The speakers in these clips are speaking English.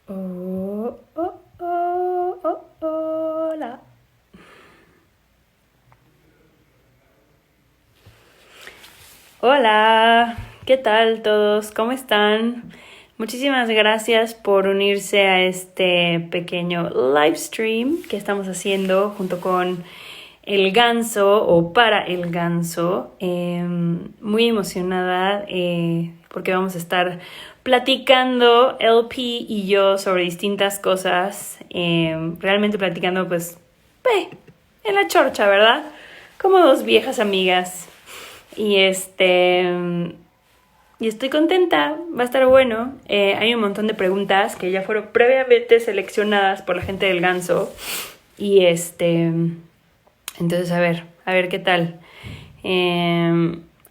Oh, oh, oh, oh, hola. Hola, ¿qué tal todos? ¿Cómo están? Muchísimas gracias por unirse a este pequeño live stream que estamos haciendo junto con el Ganzo o para el Ganzo. Muy emocionada porque vamos a estar platicando LP y yo sobre distintas cosas. Realmente platicando pues en la chorcha, ¿verdad? Como dos viejas amigas. Y y estoy contenta, va a estar bueno. Hay un montón de preguntas que ya fueron previamente seleccionadas por la gente del Ganso. Y entonces a ver qué tal.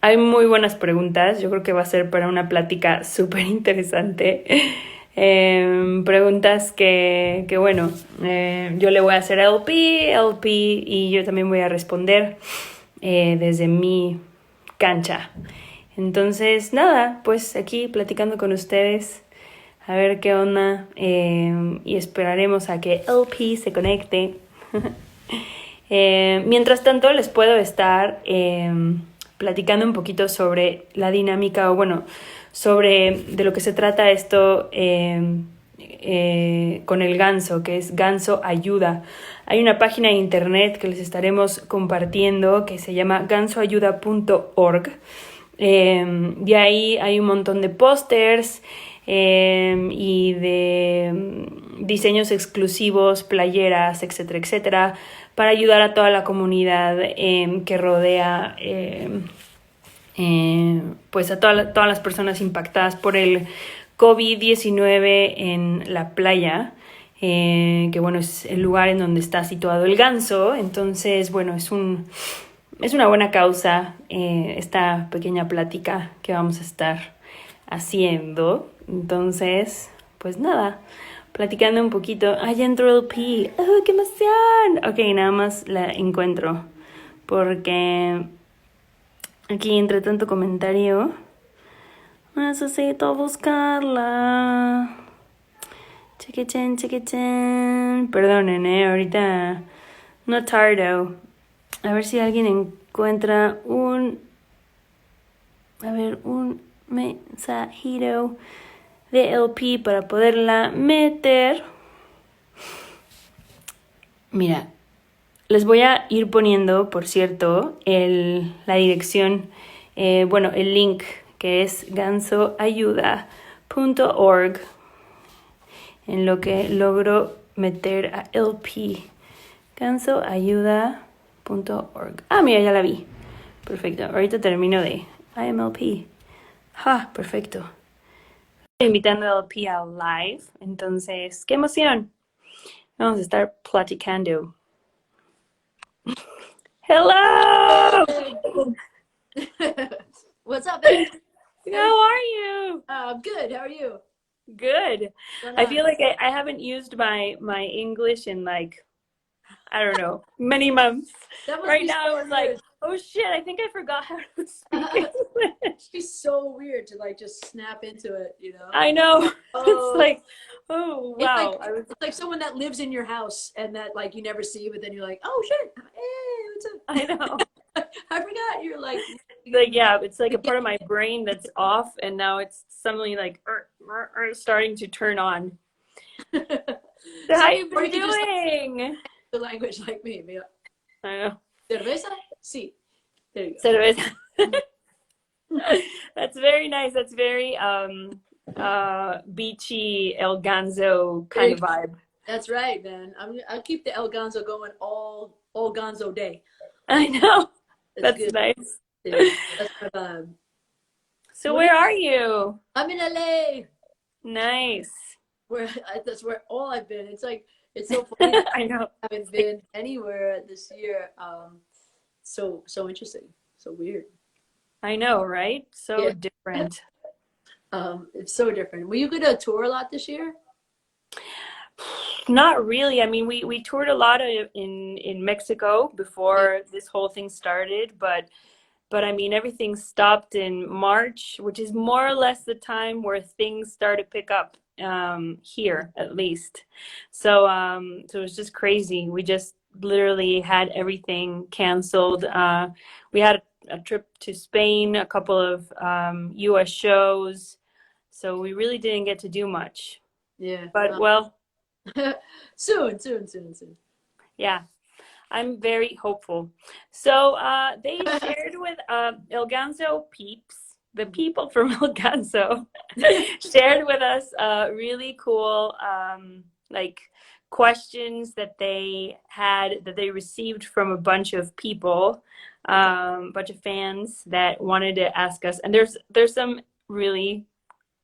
Hay muy buenas preguntas, yo creo que va a ser para una plática súper interesante. Preguntas que bueno, yo le voy a hacer a LP y yo también voy a responder desde mi cancha. Entonces, nada, pues aquí platicando con ustedes, a ver qué onda y esperaremos a que LP se conecte. Mientras tanto, les puedo estar platicando un poquito sobre la dinámica o bueno, sobre de lo que se trata esto con el Ganso, que es Ganso Ayuda. Hay una página de internet que les estaremos compartiendo que se llama gansoayuda.org. De ahí hay un montón de pósters y de diseños exclusivos, playeras, etcétera, etcétera, para ayudar a toda la comunidad que rodea pues a todas las personas impactadas por el COVID-19 en la playa. Que bueno, es el lugar en donde está situado el Ganso. Entonces, bueno, es una buena causa esta pequeña plática que vamos a estar haciendo. Entonces, pues nada, platicando un poquito. ¡Ay, ya entró el P! ¡Oh, qué emoción! Ok, nada más la encuentro. Porque aquí, entre tanto comentario, necesito buscarla. Chiquichen, chiquichen. Perdonen, ahorita no tardo. A ver si alguien encuentra un mensajito de LP para poderla meter. Mira, les voy a ir poniendo, por cierto, la dirección, bueno, el link que es gansoayuda.org en lo que logro meter a LP. Gansoayuda.org. Ah, mira, ya la vi. Perfecto. Ahorita termino de IMLP. Ah, perfecto. Estoy invitando a LP a live. Entonces, ¡qué emoción! Vamos a estar platicando. Hello! What's up, babe? How are you? Good. How are you? Good. What's going I on? feel like I haven't used my English in like, I don't know, many months. That must Right be now I so was like, weird. oh shit, I think I forgot how to speak English. She's so weird to like just snap into it, you know? I know. It's Oh, like, oh it's like wow. I was it's like someone that lives in your house and that like you never see, but then you're like, oh shit, hey, what's I know. up? I forgot you're like Like yeah, it's like a beginning. part of my brain that's off and now it's suddenly like starting to turn on. So how So, you or been you could just like doing? the language like me. Be like, I know. cerveza? Sí. There you Cerveza. go. That's very nice. That's very beachy El Ganzo There kind you of go. vibe. That's right, man. I'll keep the El Ganzo going all Ganzo day. I know. That's That's good. nice. Yeah, that's my vibe. So What do where you? are you? I'm in LA. Nice. Where that's where all I've been. It's like it's so funny that I know. I haven't been anywhere this year. So interesting. So weird. I know, right? So Yeah. different. It's so different. Were you gonna tour a lot this year? Not really. I mean, we toured a lot in Mexico Yeah. before this whole thing started, but But I mean, everything stopped in March, which is more or less the time where things start to pick up here, at least. So it was just crazy. We just literally had everything canceled. We had a trip to Spain, a couple of US shows. So we really didn't get to do much. Yeah. But well, Soon, soon, soon, soon. yeah, I'm very hopeful. So they shared with El Ganzo peeps, the people from El Ganzo, shared with us really cool like questions that they had that they received from a bunch of people, bunch of fans that wanted to ask us. And there's some really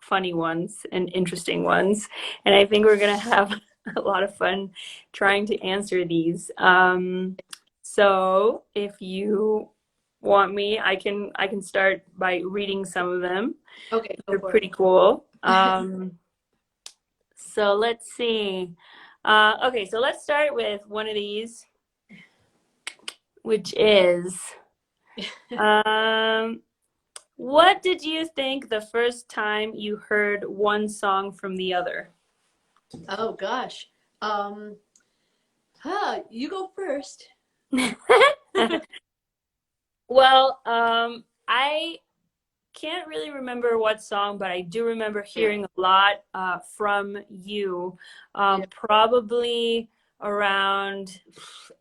funny ones and interesting ones. And I think we're going to have a lot of fun trying to answer these. So if you want me, I can start by reading some of them. Okay, go They're for pretty cool. So let's see. Okay, so let's start with one of these, which is um, what did you think the first time you heard one song from the other? it. Oh gosh. Um, you go first. Well, I can't really remember what song, but I do remember hearing a lot from you, Yeah. probably around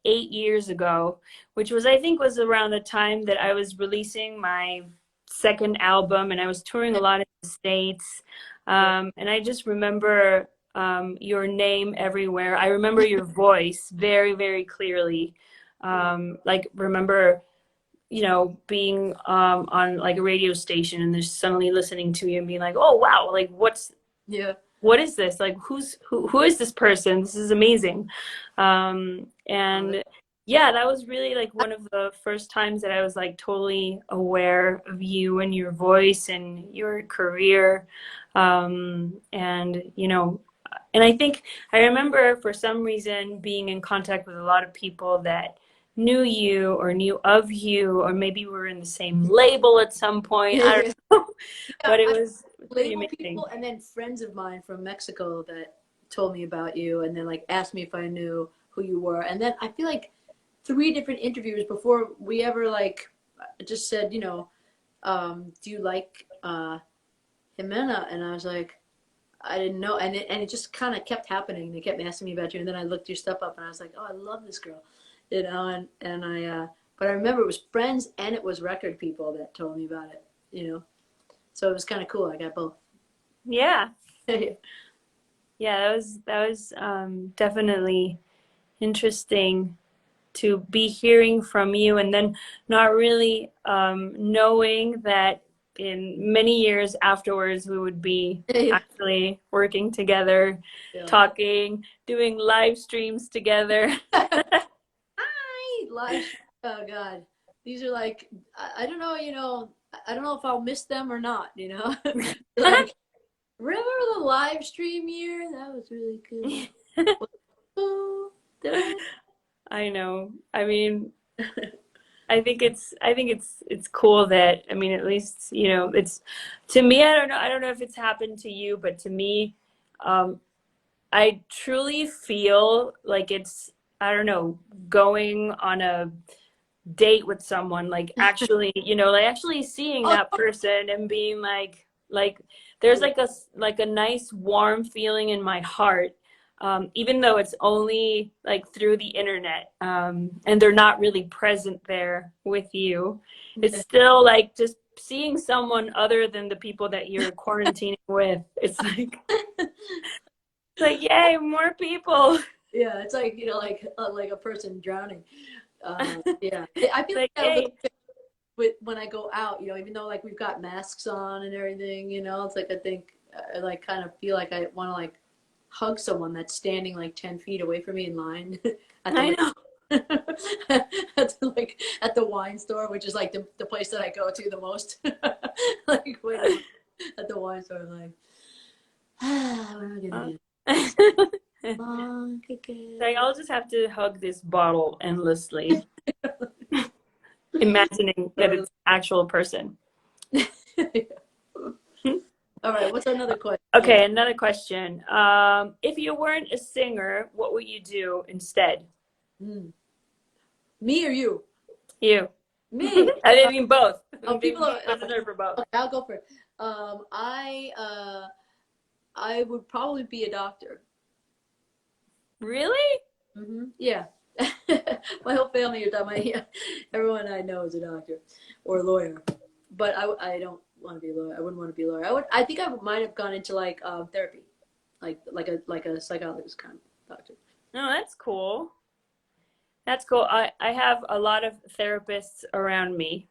8 years ago, which was, I think, was around the time that I was releasing my second album, and I was touring a lot in the States. Yeah. And I just remember your name everywhere. I remember your voice very, very clearly. Like, remember being on like a radio station and there's suddenly listening to you and being like, oh wow, like Yeah. what is this? Like who is this person? This is amazing. Oh, And yeah, that was really like one of the first times that I was like totally aware of you and your voice and your career. And and I think I remember for some reason being in contact with a lot of people that knew you or knew of you, or maybe we were in the same label at some point. I yeah. don't know. Yeah, But it I was pretty label amazing. people, and then friends of mine from Mexico that told me about you, and then like asked me if I knew who you were, and then I feel like three different interviews before we ever like just said, do you like Ximena? And I was like, I didn't know, and it just kind of kept happening. They kept asking me about you, and then I looked your stuff up, and I was like, oh, I love this girl, and I, but I remember it was friends and it was record people that told me about it, so it was kind of cool. I got both. Yeah. Yeah. Yeah, that was definitely interesting to be hearing from you, and then not really knowing that in many years afterwards we would be actually working together, Yeah. talking, doing live streams together. Hi, live. Oh God, these are like I don't know. I don't know if I'll miss them or not. Like remember the live stream year? That was really cool. Oh, did I? I know. I mean, I think it's cool that, I mean, at least, it's, to me, I don't know if it's happened to you, but to me, um I truly feel like it's, I don't know, going on a date with someone, like actually, like actually seeing Oh, that person and being like there's like a nice warm feeling in my heart, even though it's only like through the internet, and they're not really present there with you. It's still like just seeing someone other than the people that you're quarantining with. It's like yay, more people. yeah, it's like like a person drowning. Yeah, I feel like Like that a little yay. bit when I go out. Even though like we've got masks on and everything. It's like I think I like kind of feel like I want to like hug someone that's standing like 10 feet away from me in line at the I know. at the wine store, which is like the place that I go to the most. Like when at the wine store, I'm like, what am I gonna do? Long Like again. I'll just have to hug this bottle endlessly. imagining that it's an actual person. All right, what's another question? Okay, another question. If you weren't a singer, what would you do instead? Hmm. Me or you? You. Me. I mean both. Oh, people are. I deserve for both. Okay, I'll go for it. I would probably be a doctor. Really? Yeah. My whole family are my everyone I know is a doctor or a lawyer, but I don't want to be a lawyer. I wouldn't want to be a lawyer. I think I might have gone into like therapy, like a psychologist kind of doctor. No, that's cool. That's cool. I have a lot of therapists around me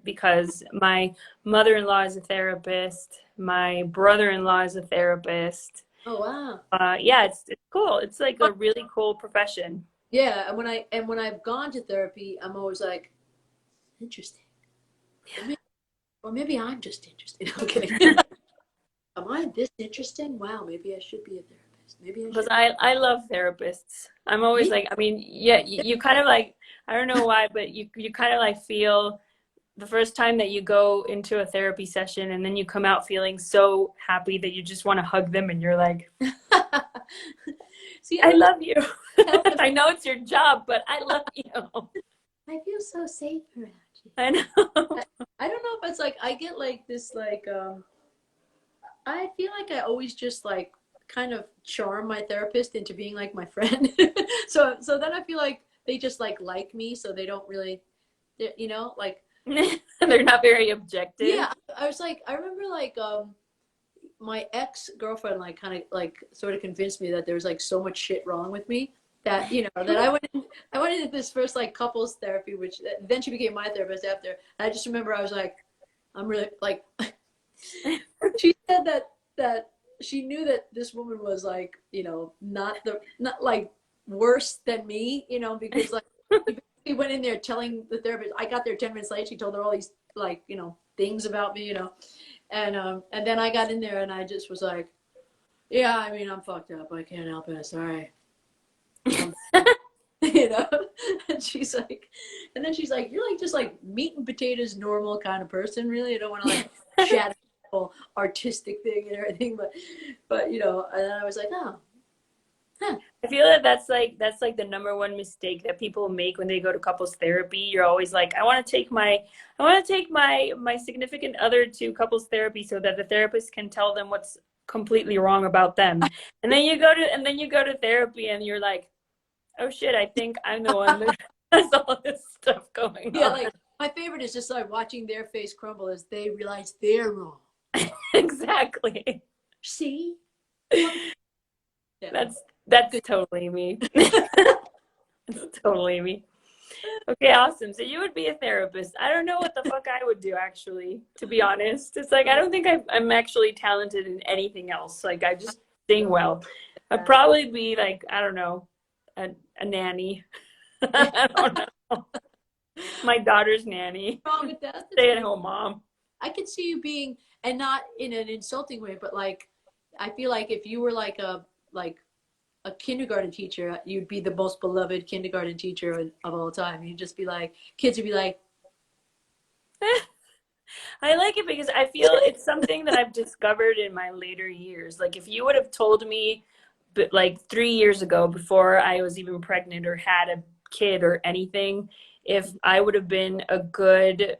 because my mother-in-law is a therapist. My brother-in-law is a therapist. Oh wow. Yeah, it's cool. It's like a really cool profession. Yeah, and when I've gone to therapy, I'm always like, interesting. Or maybe I'm just interested. I'm kidding. Am I this interesting? Wow, maybe I should be a therapist. Maybe I Because should. I love therapists. I'm always Me? like, I mean, yeah, you kind of like, I don't know why, but you kind of like feel the first time that you go into a therapy session and then you come out feeling so happy that you just want to hug them and you're like, See, I everyone love you. tells me I know it's your job, but I love you. I feel so safe around you. I know. I, I don't know if it's like I get like this like I feel like I always just like kind of charm my therapist into being like my friend. So then I feel like they just like me, so they don't really, you know, like They're not very objective. yeah. I was like I remember like my ex-girlfriend like kind of like sort of convinced me that there was like so much shit wrong with me that that I went into this first like couples therapy, which then she became my therapist after. And I just remember I was like, I'm really like she said that she knew that this woman was like not like worse than me, because like she basically went in there telling the therapist. I got there 10 minutes late. She told her all these like things about me, and then I got in there and I just was like, yeah, I mean, I'm fucked up. I can't help it. Sorry. Um, you know, and then she's like, you're like just like meat and potatoes, normal kind of person. Really, I don't want to like chat whole artistic thing and everything, but and then I was like, oh, huh. I feel that that's like the number one mistake that people make when they go to couples therapy. You're always like, I want to take my significant other to couples therapy so that the therapist can tell them what's completely wrong about them. And then you go to therapy and you're like, oh shit, I think I'm the one that has all this stuff going Yeah, on. like my favorite is just like watching their face crumble as they realize they're wrong. Exactly. See? Yeah. That's totally me. That's totally me. Okay, awesome. So you would be a therapist. I don't know what the fuck I would do actually, to be honest. It's like I don't think I'm actually talented in anything else. Like I just sing well. I'd probably be like, I don't know, a nanny. I don't know. My daughter's nanny. Wrong with that? Stay at home mom. I could see you being, and not in an insulting way, but like I feel like if you were like a kindergarten teacher, you'd be the most beloved kindergarten teacher of all time. You'd just be like, kids would be like, I like it because I feel it's something that I've discovered in my later years. Like if you would have told me, but like 3 years ago, before I was even pregnant or had a kid or anything, if I would have been a good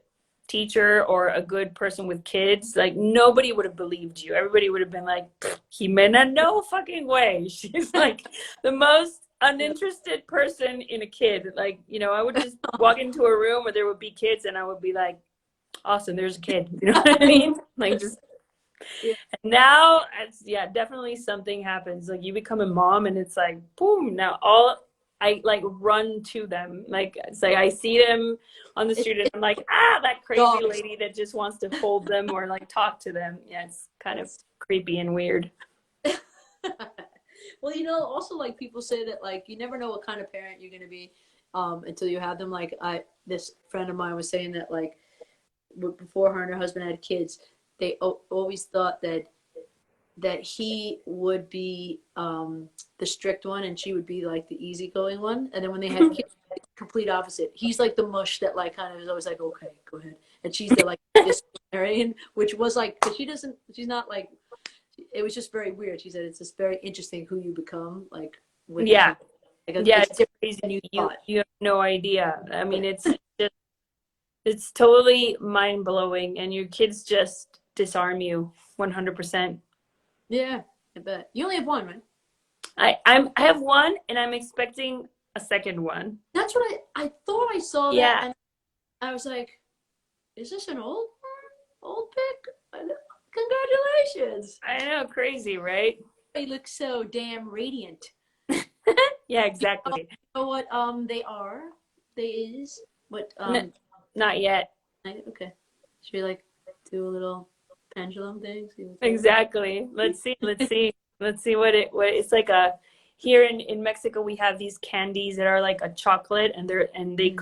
teacher or a good person with kids, like nobody would have believed you. Everybody would have been like, Ximena, no fucking way. She's like the most uninterested person in a kid. Like, I would just walk into a room where there would be kids and I would be like, awesome, there's a kid. You know what I mean? Like just yeah. now it's definitely something happens. Like you become a mom and it's like boom, now all I like run to them. Like it's like I see them on the street and I'm like, that crazy Dogs. lady that just wants to hold them or like talk to them. Yeah, it's kind of creepy and weird. Well, also like people say that like you never know what kind of parent you're gonna be until you have them. Like this friend of mine was saying that like before her and her husband had kids, they always thought that he would be the strict one and she would be like the easygoing one. And then when they had kids, complete opposite. He's like the mush that like kind of is always like, okay, go ahead, and she's the like disciplinarian, which was like, because she's not like, it was just very weird. She said it's just very interesting who you become like with the Yeah. child. Like Yeah, it's it's different crazy. than you You thought. you have no idea. I mean, just it's totally mind blowing, and your kids just disarm you 100%. Yeah, I bet. You only have one, right? I have one, and I'm expecting a second one. That's what I thought I saw that, Yeah, and I was like, is this an old pic? Congratulations! I know, crazy, right? They look so damn radiant. Yeah, You exactly. know what they are? They is what N Not yet. okay. Should we like do a little pendulum thing? See what's going on? Exactly. Let's see. Let's see what it's like. A here in Mexico we have these candies that are like a chocolate, and they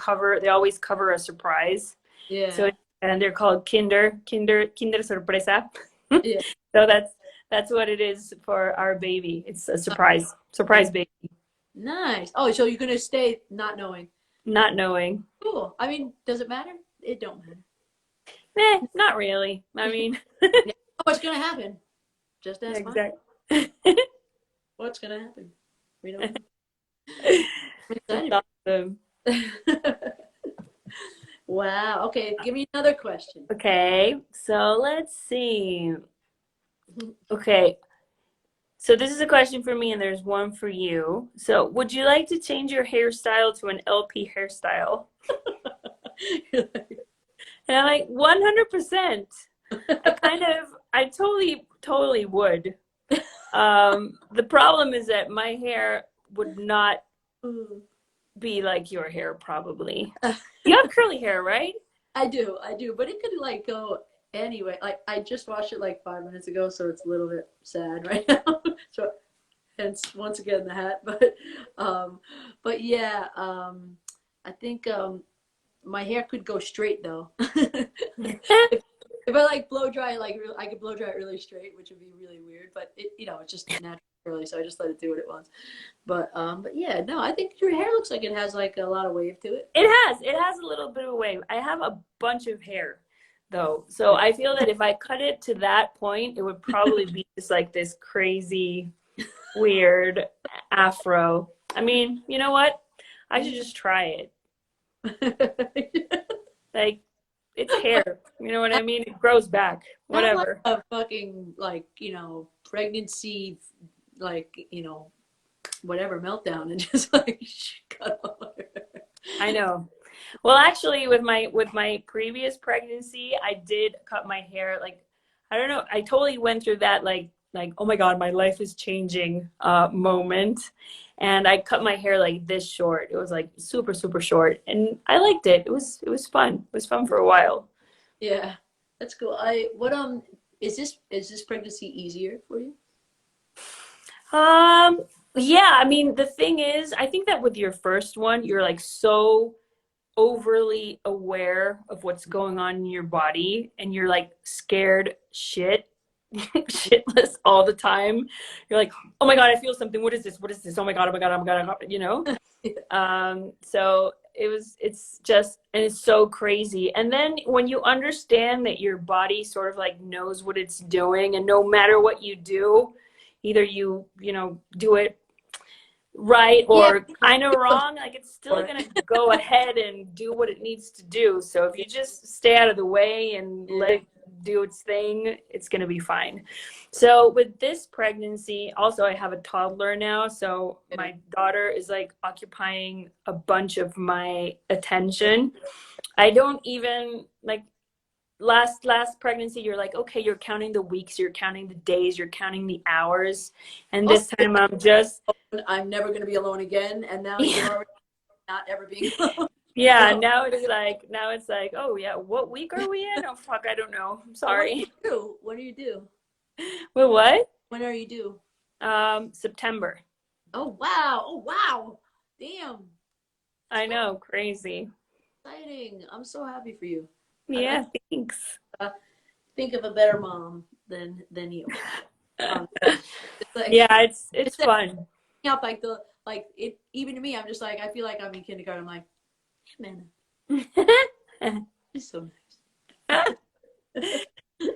always cover a surprise. So Yeah, and they're called Kinder Sorpresa. yeah. So that's what it is for our baby. It's a Yeah. surprise baby, Nice. Oh, so you're gonna stay not knowing. not knowing. Cool. I mean, does it matter? It don't matter. Not really. I mean, Yeah. Oh, what's gonna happen? Just ask mine. exactly. What's gonna happen? We don't know. I'm That's excited. awesome. Wow. Okay, give me another question. Okay, so let's see. Okay, so this is a question for me, and there's one for you. So, would you like to change your hairstyle to an LP hairstyle? And I'm like, 100%. I totally would. The problem is that my hair would not be like your hair, probably. You have curly hair, right? I do, but it could like go anyway. Like I just watched it like 5 minutes ago, so it's a little bit sad right now. So hence once again the hat, um, but yeah, I think my hair could go straight though. If I like blow dry, like I could blow dry it really straight, which would be really weird. But it's just natural curly, so I just let it do what it wants. But yeah, no, I think your hair looks like it has like a lot of wave to it. It has a little bit of a wave. I have a bunch of hair though. So I feel that if I cut it to that point, it would probably be just like this crazy, weird afro. I mean, you know what? I should just try it. Like, it's hair. You know what I mean? It grows back. Have like Whatever. a fucking like pregnancy like whatever meltdown and just like cut off. I know. Well, actually, with my previous pregnancy, I did cut my hair. Like, I don't know. I totally went through that like oh my God, my life is changing moment, and I cut my hair like this short. It was like super super short, and I liked it. It was fun. It was fun for a while. Yeah, that's cool. I what is this pregnancy easier for you? Um, yeah. I mean, the thing is, I think that with your first one, you're like so overly aware of what's going on in your body, and you're like scared shitless all the time. You're like, oh my God, I feel something. What is this? What is this? Oh my God, oh my God, oh my God, oh my God. So it's just, and it's so crazy. And then when you understand that your body sort of like knows what it's doing, and no matter what you do, either you do it right Yeah. or kind of wrong, like it's still gonna go ahead and do what it needs to do. So if you just stay out of the way and let it do its thing, it's gonna be fine. So with this pregnancy, also I have a toddler now, so my daughter is like occupying a bunch of my attention. I don't even like last pregnancy, you're like, okay, you're counting the weeks, you're counting the days, you're counting the hours, and Also, this time I'm just I'm never going to be alone again, and now you're yeah. already not ever being alone. Yeah, So, now it's like, oh yeah, what week are we in? Oh fuck, I don't know. I'm so when do sorry. you do? When do you do? Well, what? When are you due? September. Oh wow! Oh wow! Damn! I know, crazy. Exciting! I'm so happy for you. I Yeah, thanks. think of a better mom than you. It's like Yeah, it's it's fun. up like the like it even to me. I'm just like I feel like I'm in kindergarten. I'm like Ximena. She's so nice.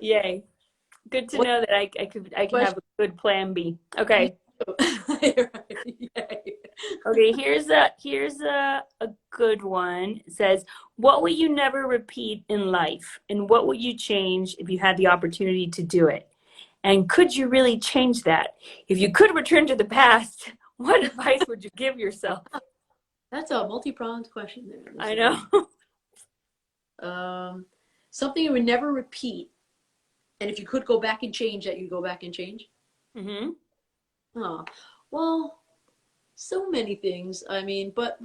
Yay. Good to What know that I can question? have a good plan B. You Okay. You're right. Yay. Okay, here's a good one. It says, "What will you never repeat in life, and what would you change if you had the opportunity to do it? And could you really change that? If you could return to the past, what advice would you give yourself?" That's a multi-pronged question there. This I is really know. something you would never repeat. And if you could go back and change that, you go back and change. Hmm. Oh, well, so many things. I mean, but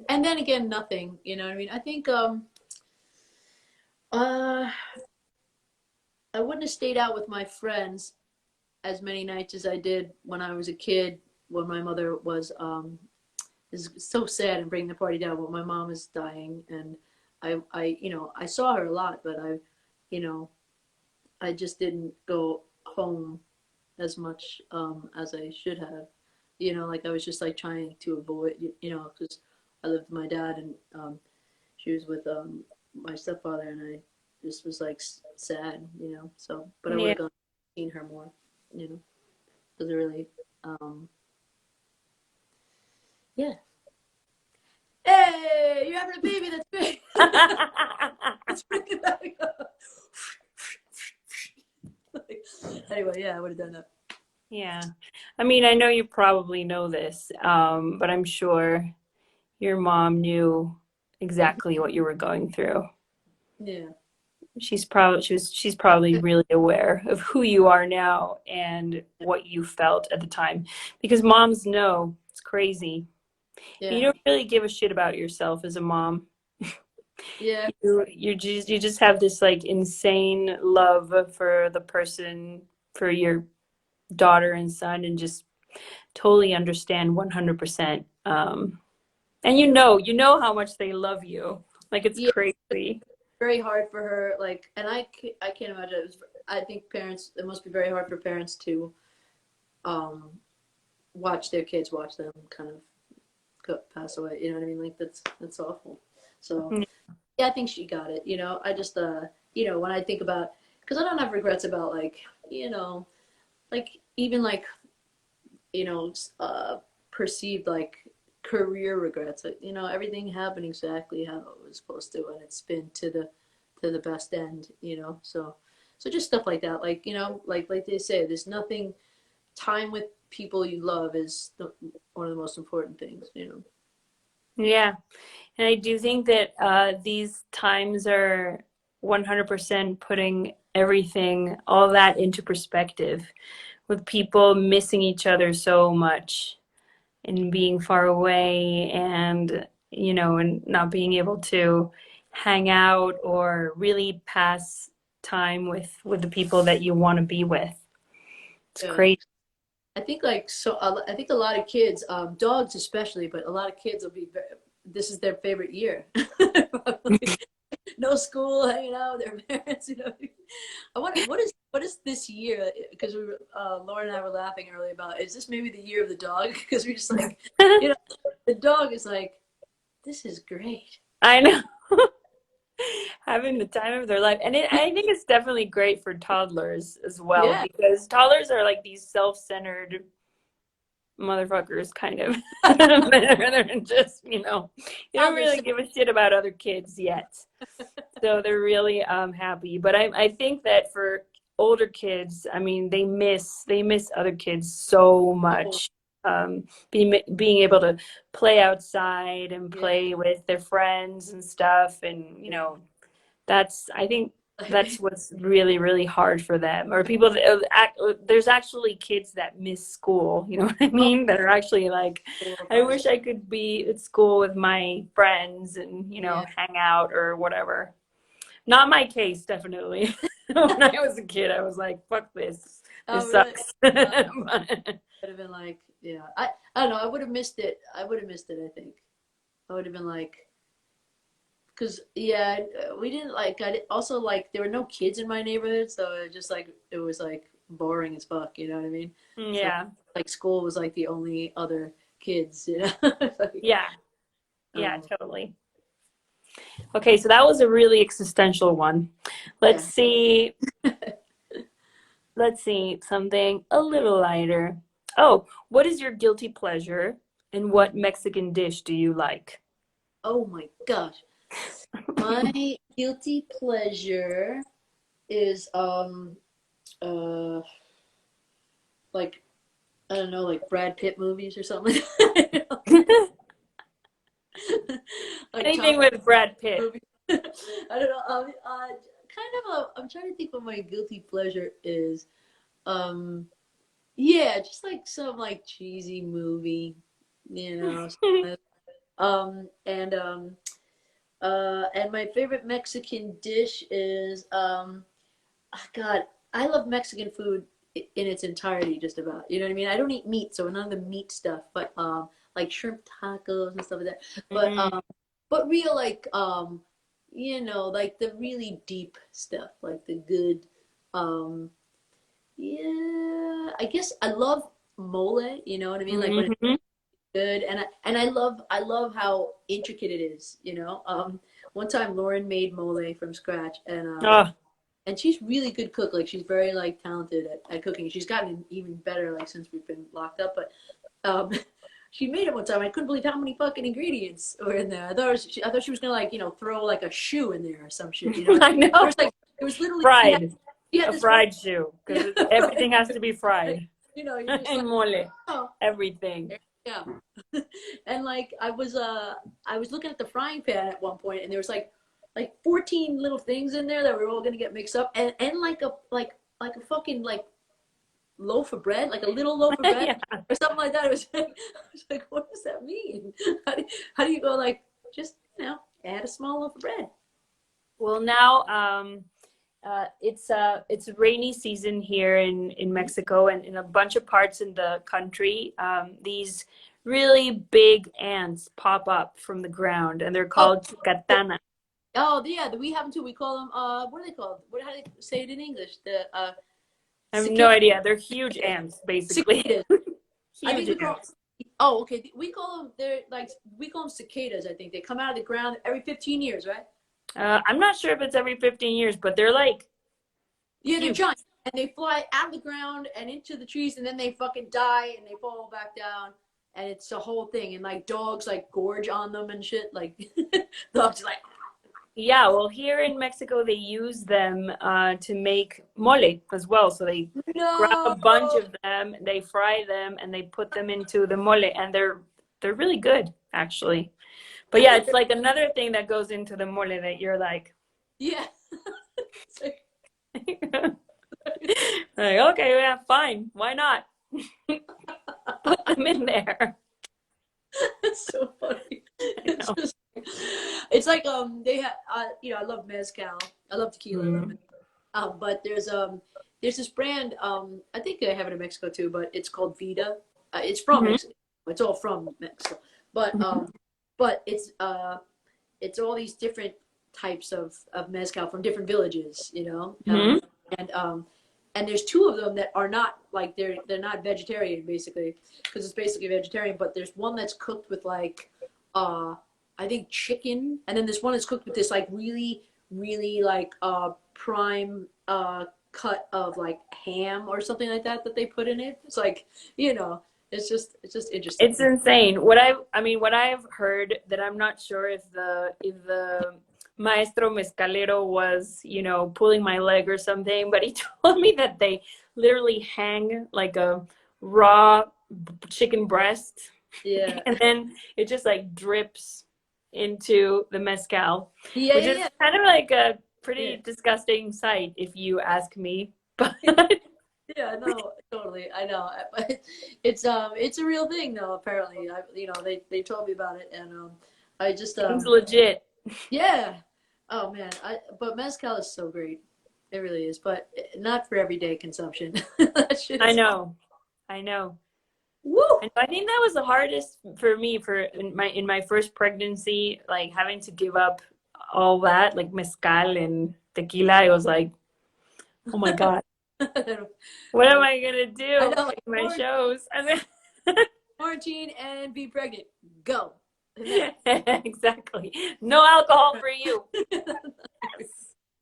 and then again, nothing. You know what I mean? I think uh I wouldn't have stayed out with my friends as many nights as I did when I was a kid, when my mother was is so sad and bringing the party down, but my mom is dying, and I saw her a lot, but you know, I just didn't go home as much as I should have. You know, like I was just like trying to avoid, because I lived with my dad, and she was with my stepfather, and I just was like sad, So, but I would Yeah. have gone seen her more, you know, because it really, um, yeah. Hey, you're having a baby. That's great. It's really like, anyway, yeah, I would have done that. Yeah. I mean, I know you probably know this, but I'm sure your mom knew exactly what you were going through. Yeah, She's probably really aware of who you are now and what you felt at the time. Because moms know it's crazy. And you yeah, don't really give a shit about yourself as a mom. yeah, You just have this like insane love for the person, for your daughter and son, and just totally understand 100%. And you know how much they love you. Like it's yeah. crazy. Very hard for her. Like, and I can't imagine. I think parents. It must be very hard for parents to um, watch their kids watch them kind of pass away. You know what I mean? Like that's awful. So yeah, I think she got it. I just when I think about, because I don't have regrets about like like even like you know uh perceived like career regrets. Like, everything happened exactly how it was supposed to, and it's been to the best end. So just stuff like that. Like like they say, there's nothing. Time with people you love is one of the most important things. Yeah. And I do think that these times are 100% putting everything, all that into perspective, with people missing each other so much and being far away, and not being able to hang out or really pass time with the people that you want to be with. It's Yeah. crazy. I think like so. I think a lot of kids, dogs especially, but a lot of kids will be. This is their favorite year. No school, hanging out with their parents. I wonder what is this year? Because Laura and I were laughing earlier about, is this maybe the year of the dog? Because we're just like, the dog is like, this is great. I know. Having the time of their life. And I think it's definitely great for toddlers as well, Yeah, because toddlers are like these self-centered motherfuckers, kind of. They're just, they don't now they're really give a shit about other kids yet. So they're really happy. But I think that for older kids, I mean, they miss other kids so so much. Being able to play outside and yeah, play with their friends and stuff, and yeah. I think that's what's really, really hard for them. Or people that there's actually kids that miss school, you know what I Oh, mean? That are actually like, I wish I could be at school with my friends and, yeah. hang out or whatever. Not my case, definitely. When I was a kid, I was like, fuck this. Oh, This really? sucks. Uh, But- I'd have been like, yeah. I don't know. I would have missed it. I would have missed it. I think I would have been like, because yeah, we didn't like. Also like there were no kids in my neighborhood, so it was like boring as fuck. You know what I mean? So yeah. like school was like the only other kids. Yeah. Yeah, um, totally. Okay, so that was a really existential one. Let's Yeah. see. Let's see something a little lighter. Oh, what is your guilty pleasure and what Mexican dish do you like? Oh my gosh. My guilty pleasure is uh like I don't know, like Brad Pitt movies or something. Like Anything Tom with Brad Pitt. movies. I don't know. Kind of I'm trying to think what my guilty pleasure is. Um, yeah, just like some like cheesy movie, you know. Um, and um, and my favorite Mexican dish is oh God, I love Mexican food in its entirety, just about. You know what I mean? I don't eat meat, so none of the meat stuff, but like shrimp tacos and stuff like that. But Mm, real like like the really deep stuff, like the good um yeah, I guess I love mole, you know what I mean? Like when it's mhm. good, and I love how intricate it is, you know. One time Lauren made mole from scratch, Oh, and she's really good cook. Like she's very like talented at cooking. She's gotten even better like since we've been locked up. But um, she made it one time. I couldn't believe how many fucking ingredients were in there. I thought she was gonna like throw like a shoe in there or some shit. You know, I there know. was like it was literally Fried. she had A this one. fried shoe. Yeah, Because everything has to be fried. you're just like And mole. oh Everything. yeah. And like I was looking at the frying pan at one point, and there was like 14 little things in there that were all gonna get mixed up, and like a fucking like loaf of bread, like a little loaf of bread Yeah. or something like that. It was like, I was like, what does that mean? How do you go like just add a small loaf of bread? Well, now it's rainy season here in Mexico and in a bunch of parts in the country. These really big ants pop up from the ground, and they're Oh, called chicatana. yeah, we have them too. We call them what are they called? How do they say it in English? The I have no cicada, idea. They're huge ants, basically. cicadas. I think Huge we call. ants. Oh, okay. We call them. We call them cicadas. I think they come out of the ground every 15 years, right? I'm not sure if it's every 15 years, but they're like Yeah, they're huge. giant, and they fly out of the ground and into the trees, and then they fucking die and they fall back down, and it's a whole thing. And like dogs like gorge on them and shit. Like dogs like Yeah, well, here in Mexico, they use them to make mole as well. So they grab a no. bunch of them, they fry them, and they put them into the mole, and they're really good, actually. But yeah, it's like another thing that goes into the mole that you're like, Yeah. It's like okay, yeah, fine, why not? Put them in there. it's so funny. You It's know. just it's like they have I love mezcal. I love tequila. I love Mm-hmm. it. But there's this brand I think they have it in Mexico too, but it's called Vida. It's from Mm-hmm. Mexico. It's all from Mexico. But it's all these different types of mezcal from different villages, Mm-hmm. and and there's two of them that are not like they're not vegetarian basically because it's basically vegetarian, but there's one that's cooked with like uh I think chicken, and then there's one that's cooked with this like really like prime cut of like ham or something like that they put in it. It's like it's just It's interesting. insane. What I've heard that I'm not sure if the maestro mezcalero was, pulling my leg or something, but he told me that they literally hang like a raw chicken breast, Yeah, and then it just like drips into the mezcal, yeah, which yeah, is yeah. kind of like a pretty Yeah. disgusting sight, if you ask me. But Yeah, no, totally. I know, but it's a real thing though. Apparently, they told me about it, and I just seems legit. yeah. Oh man, but mezcal is so great. It really is, but not for everyday consumption. That shit I is know. I know. woo. And I think that was the hardest for me for in my first pregnancy, like having to give up all that, like mezcal and tequila. I was like, oh my God, what am Uh, I gonna I do know, like in my shows? And then quarantine and be pregnant. Go. Exactly. No alcohol for you.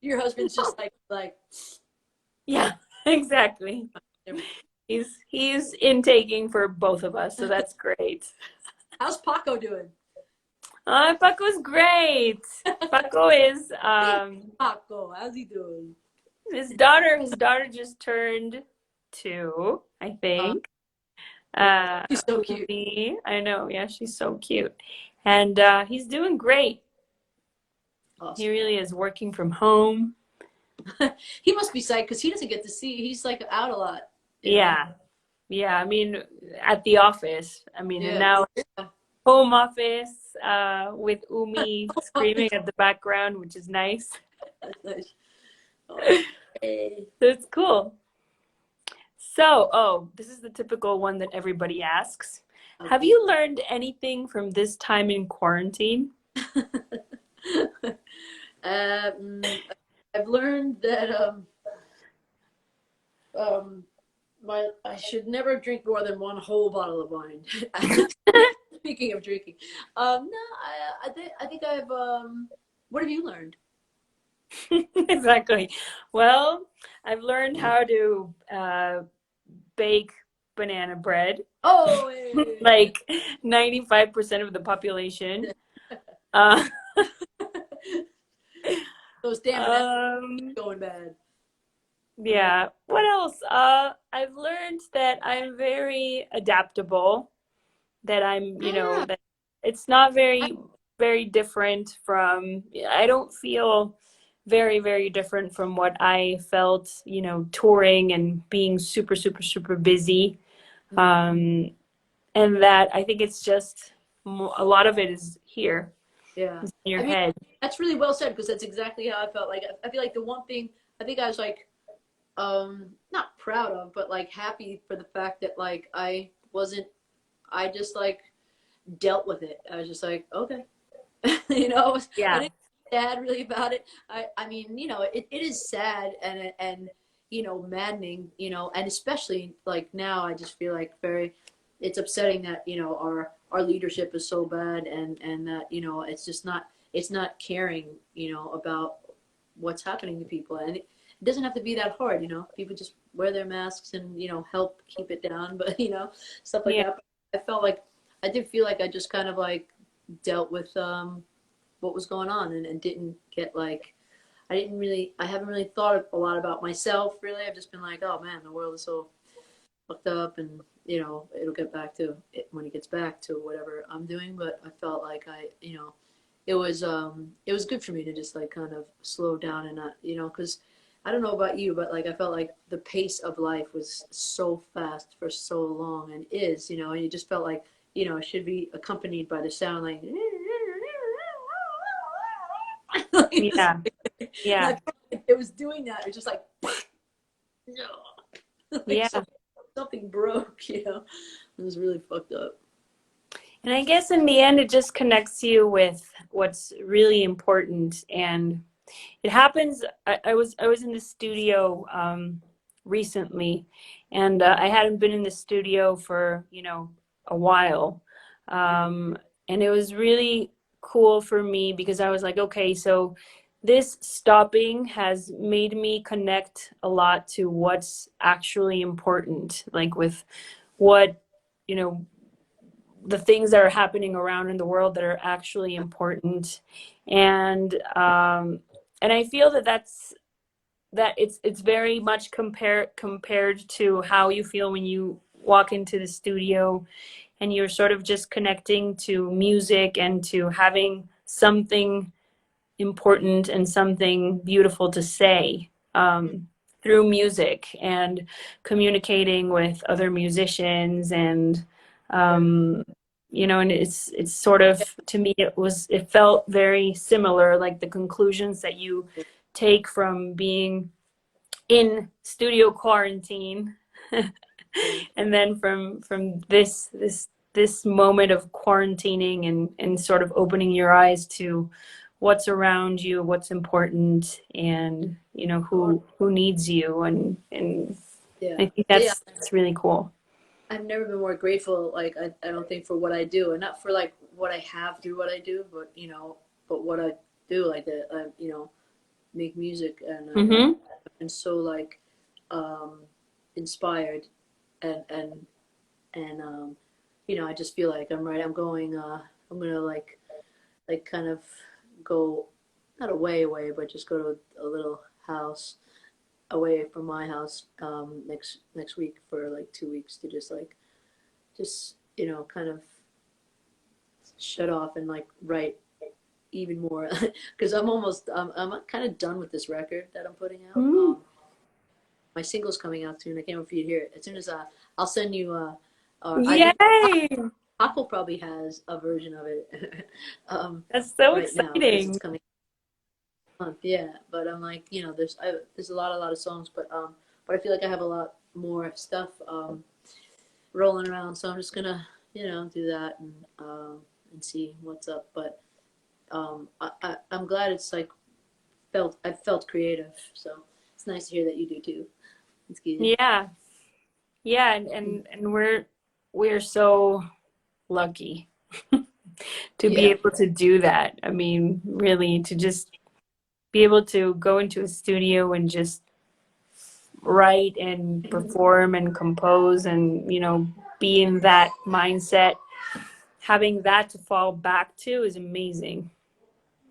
Your husband's just like, Yeah, exactly. He's intaking for both of us, so that's great. how's Paco doing? Paco's great. Paco is Hey, Paco, how's he doing? his daughter just turned 2, I Uh, think. oh, he's so cute. Umi, I know, yeah, she's so cute. And he's doing great. He Awesome. really is working from home. He must be psyched because he doesn't get to see. He's like out a lot, you know. Yeah. Yeah, I mean, at the office. I mean, and Yeah. now home office with Umi screaming at the background, which is nice. That's nice. Oh, hey. So it's cool. So, oh, this is the typical one that everybody asks. Have Okay. you learned anything from this time in quarantine? um, I've learned that um, I should never drink more than one whole bottle of wine. Speaking of drinking, no, I think I've what have you learned? Exactly. Well, I've learned how to bake banana bread, Oh, hey. like 95% of the population. Uh, Those damn bananas um, going bad. yeah. What else? I've learned that I'm very adaptable, that I'm, Yeah, that it's not I, very, very different from, I don't feel very, very different from what I felt, touring and being super, super, super busy. Um, and that I think it's just a lot of it is here, yeah. it's in your I mean, head. that's really well said because that's exactly how I felt. Like I feel like the one thing I think I was like not proud of, but like happy for the fact that like I just like dealt with it. I was just like, okay, I Yeah. didn't feel sad really about it. I mean, it is sad and maddening, and especially like now I just feel like it's upsetting that our leadership is so bad and that it's not caring about what's happening to people, and it doesn't have to be that hard. People just wear their masks and help keep it down, but stuff like Yeah. that. But I did feel like I just kind of like dealt with what was going on and didn't get like I haven't really thought a lot about myself really. I've just been like, oh man, the world is so fucked up, and it'll get back to it when it gets back to whatever I'm doing. But I felt like it was good for me to just like kind of slow down and not because I don't know about you, but like I felt like the pace of life was so fast for so long and and you just felt like it should be accompanied by the sound like like this. Yeah. And I Yeah. felt like it was doing that. It was just like no, like Yeah. something broke. It was really fucked up. And I guess in the end, it just connects you with what's really important. And it happens. I was in the studio recently, and I hadn't been in the studio for a while, um, and it was really cool for me because I was like, okay, so this stopping has made me connect a lot to what's actually important, like with what you know the things that are happening around in the world that are actually important, and I feel that it's very much compared to how you feel when you walk into the studio and you're sort of just connecting to music and to having something important and something beautiful to say through music and communicating with other musicians and um, and it's sort of, to me, it felt very similar, like the conclusions that you take from being in studio quarantine and then from this moment of quarantining and sort of opening your eyes to what's around you, what's important, and who needs you, and Yeah, I think yeah. that's really cool. I've never been more grateful. Like I don't think for what I do, and not for like what I have through what I do, but but what I do, like that, make music, and Mm-hmm. I've been so like um, inspired, and and I just feel like I'm right. I'm going. I'm gonna like kind of go not away, but just go to a little house away from my house next week for like 2 weeks to just kind of shut off and like write even more because I'm kind of done with this record that I'm putting out. Mm. My single's coming out soon. I can't wait for you to hear it. As soon as I'll send you. I think Yay! Apple probably has a version of it That's so right now because it's exciting. coming month. Yeah, but I'm like, there's a lot of songs, but I feel like I have a lot more stuff rolling around, so I'm just gonna, do that and see what's up. But I'm glad it's like I felt creative, so it's nice to hear that you do too. It's good. Yeah. Yeah, and we're so lucky to be Yeah. able to do that. I mean, really, to just be able to go into a studio and just write and perform and compose and, be in that mindset, having that to fall back to is amazing.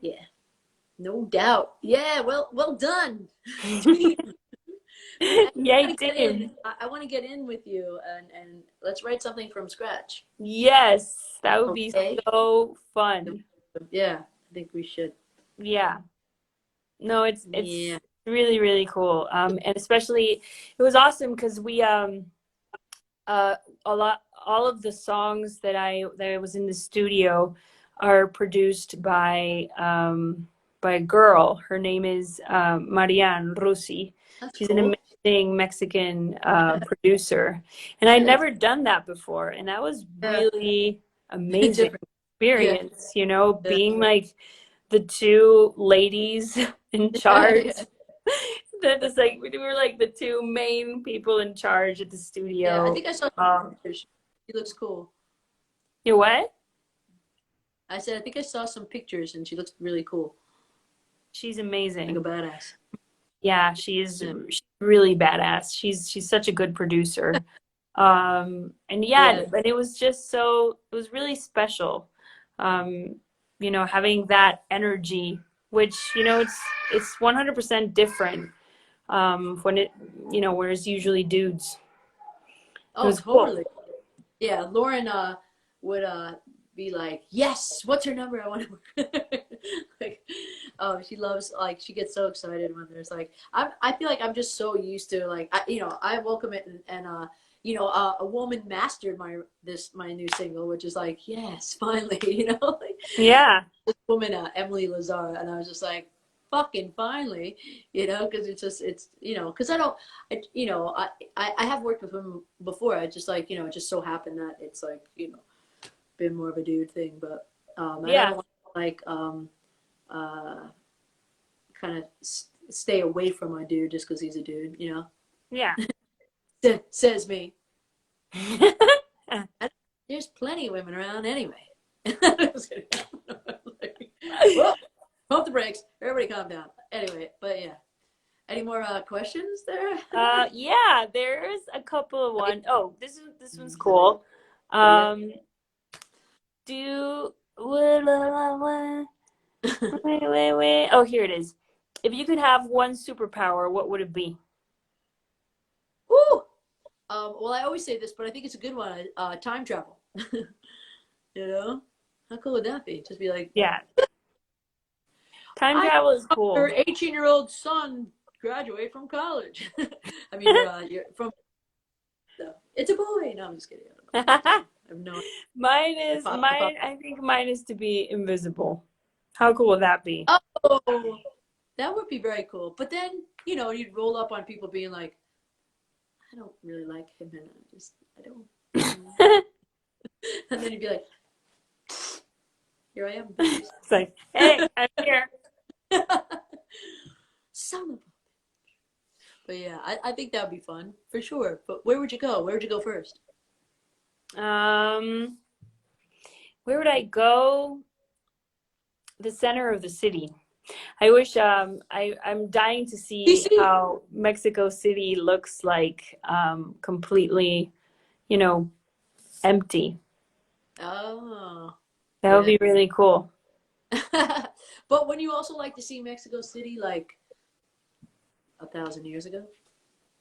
Yeah, no doubt. Yeah, well done, team. Man, I Yay, want to get in. team. I want to get in with you, and let's write something from scratch. Yes, that would be Okay? so fun. Yeah, I think we should. Yeah. No, it's Yeah. really, really cool. And especially it was awesome because we uh all of the songs that I was in the studio are produced by a girl. Her name is Marianne Rossi. That's She's an cool. amazing Mexican producer, and I'd Yeah. never done that before, and that was Yeah. really amazing Different. Yeah. experience, Yeah. being like the two ladies in charge. Yeah. That is like we were like the two main people in charge at the Yeah. I studio. think I saw some Um, pictures. She looks cool. you know what? I said I think I saw some pictures and she looks really cool. She's Like a amazing. badass. Yeah, Yeah. she's really badass. She's such a good producer. And yeah, Yeah. but it was really special. Um, having that energy, which, it's 100% different when where it's usually dudes. It Oh, was cool. totally. Yeah. Lauren would be like, yes, what's her number? I want to like oh, she loves like she gets so excited when there's like I feel like I'm just so used to like I welcome it and a woman mastered my new single, which is like, yes, finally, like Yeah. this woman, Emily Lazar, and I was just like, fucking finally, because because I don't, I have worked with him before. I just like, it just so happened that it's like, been more of a dude thing, but and I Yeah. don't want to like uh, kind of stay away from my dude just because he's a dude. Yeah. Says me. There's plenty of women around anyway. Whoa, pump the brakes. Everybody calm down. Anyway, but yeah. Any more questions there? Yeah, there's a couple of one. Oh, this one's Oh cool. yeah. Um, do wait, wait. Oh, here it is. If you could have one superpower, what would it be? Woo! Well, I always say this, but I think it's a good one. Time travel. you know, how cool would that be? Just be like, Yeah, time I travel is saw your cool. 18-year-old son graduate from college. I mean, you're from. No, it's a boy. No, I'm just kidding. I don't know. I have no idea. Mine. I think mine is to be invisible. How cool would that be? Oh, that would be very cool. But then, you'd roll up on people being like, I don't really like him, and I don't. And then you'd be like, here I am, bitches. It's like, hey, I'm here. Son of a. But yeah, I think that would be fun for sure. But where would you go? Where would you go first? Um, where would I go? The center of the city. I wish I'm dying to see DC. how Mexico City looks like completely, you know, empty. Oh, That would yeah. be really cool. But when you also like to see Mexico City like 1,000 years ago?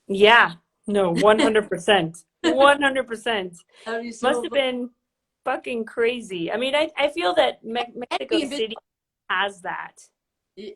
Yeah. No, 100%. 100%. That'd be Must so have fun. been fucking crazy. I mean, I feel that And Mexico be invisible. City has that.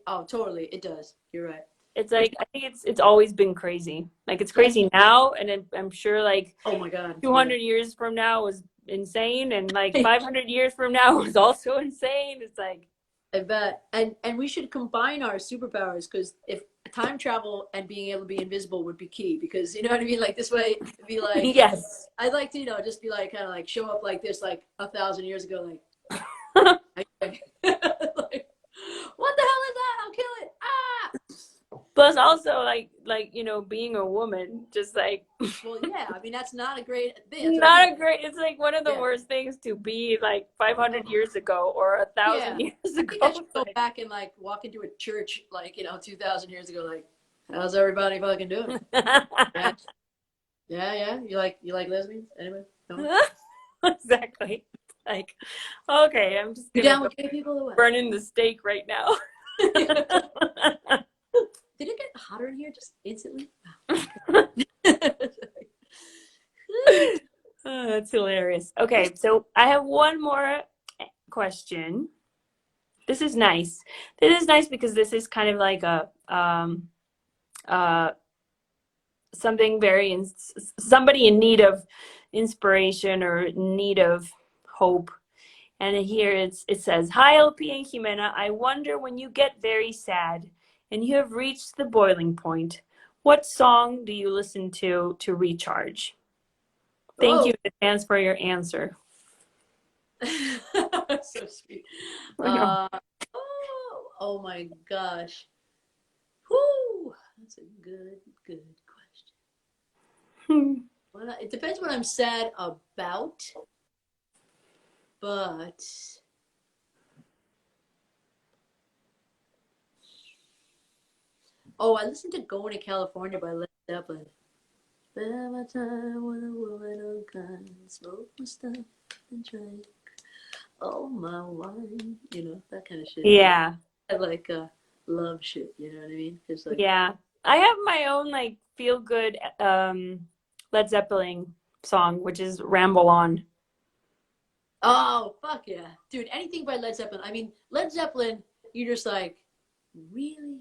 Oh, totally. It does. You're right. It's For like I think it's always been crazy. Like it's sure. Yeah. crazy now, and I'm sure like Oh my God. Yeah. 200 years from now was insane, and like 500 years from now was also insane. It's like I bet. And we should combine our superpowers because if time travel and being able to be invisible would be key because you know what I mean? Like this way it'd be like yes. I'd like to, just be like kind of like show up like this like 1,000 years ago, like, like what the hell is that? I'll kill it. Ah. Plus also like being a woman, just like Well, yeah, I mean that's not a great thing. That's what I mean. not a great. It's like one of the Yeah. worst things to be like 500 Oh, years ago or a yeah. thousand years I think I ago. should It's go like, back and like walk into a church like, 2,000 years ago, like, how's everybody fucking doing? Yeah. Yeah, yeah. You like lesbians? Anybody? No? exactly. Like, okay, I'm just You gonna down go with gay people or what? burn in the stake right now. Did it get hotter in here just instantly? Oh, that's hilarious. Okay, so I have one more question. This is nice. This is nice because this is kind of like a uh something somebody in need of inspiration or need of hope. And here it says, "Hi LP and Ximena, I wonder when you get very sad and you have reached the boiling point, what song do you listen to recharge?" Thank you Oh, in advance for your answer. so sweet. I know. Oh my gosh. Whoo, that's a good question. Well, it depends what I'm sad about, but I listened to "Going to California" by Led Zeppelin. There my time when a woman unkind, smoke my stuff and drink. Oh my wine, that kind of shit. Yeah, I like love shit. You know what I mean? Because like, yeah. I have my own like feel good Led Zeppelin song, which is Ramble On. oh fuck yeah, dude! Anything by Led Zeppelin. I mean, Led Zeppelin. You're just like, really?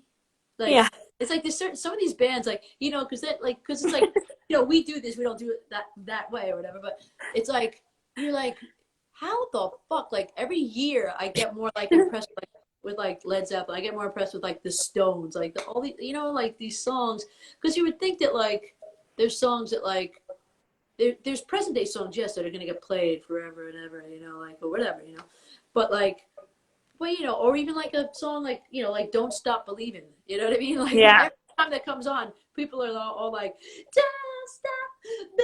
Like Yeah. it's like there's some of these bands like because it's like we do this, we don't do it that way or whatever, but it's like you're like, how the fuck, like every year I get more like impressed with like Led Zeppelin. I get more impressed with like the Stones, like all the like these songs, because you would think that like there's songs that like there's present day songs, yes, that are gonna get played forever and ever, like or whatever, but like, well, or even like a song like, like "Don't Stop Believing." You know what I mean? Like Yeah. every time that comes on, people are all like, "Don't stop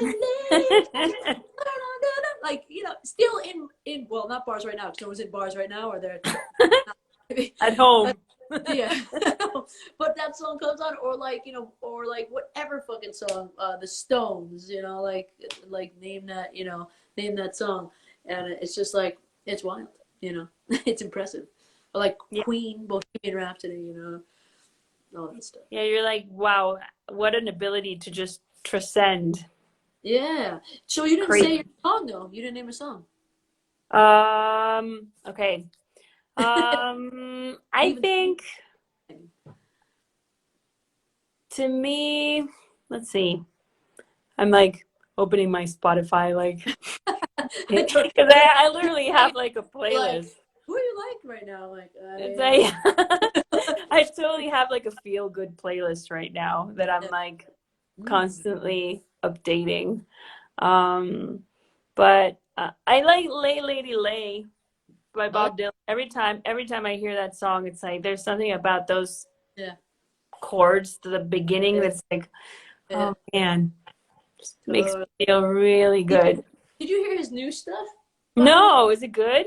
believing." Like, still in well, not bars right now because no one's in bars right now, or they're At home. yeah. But that song comes on, or like, or like whatever fucking song, the Stones, like name that song, and it's just like it's wild, it's impressive. Or like Yeah. Queen, Bohemian Rhapsody, all that stuff. Yeah, you're like, wow, what an ability to just transcend. Yeah. So you didn't say Crazy. your song though. You didn't name a song. Okay. I Even think to me, let's see. I'm like opening my Spotify, like, I don't because I literally have like a like playlist. who do you like right now? Like It's I like, I totally have like a feel good playlist right now that I'm yeah. like Mm. constantly updating. Um, but I like "Lay Lady Lay" by Oh Bob Dylan. Every time I hear that song, it's like there's something about those yeah. chords to the beginning Yeah. that's like, Yeah. oh man, just makes Totally. me feel really You know, good. Did you hear his new stuff? By the way, No, is it good?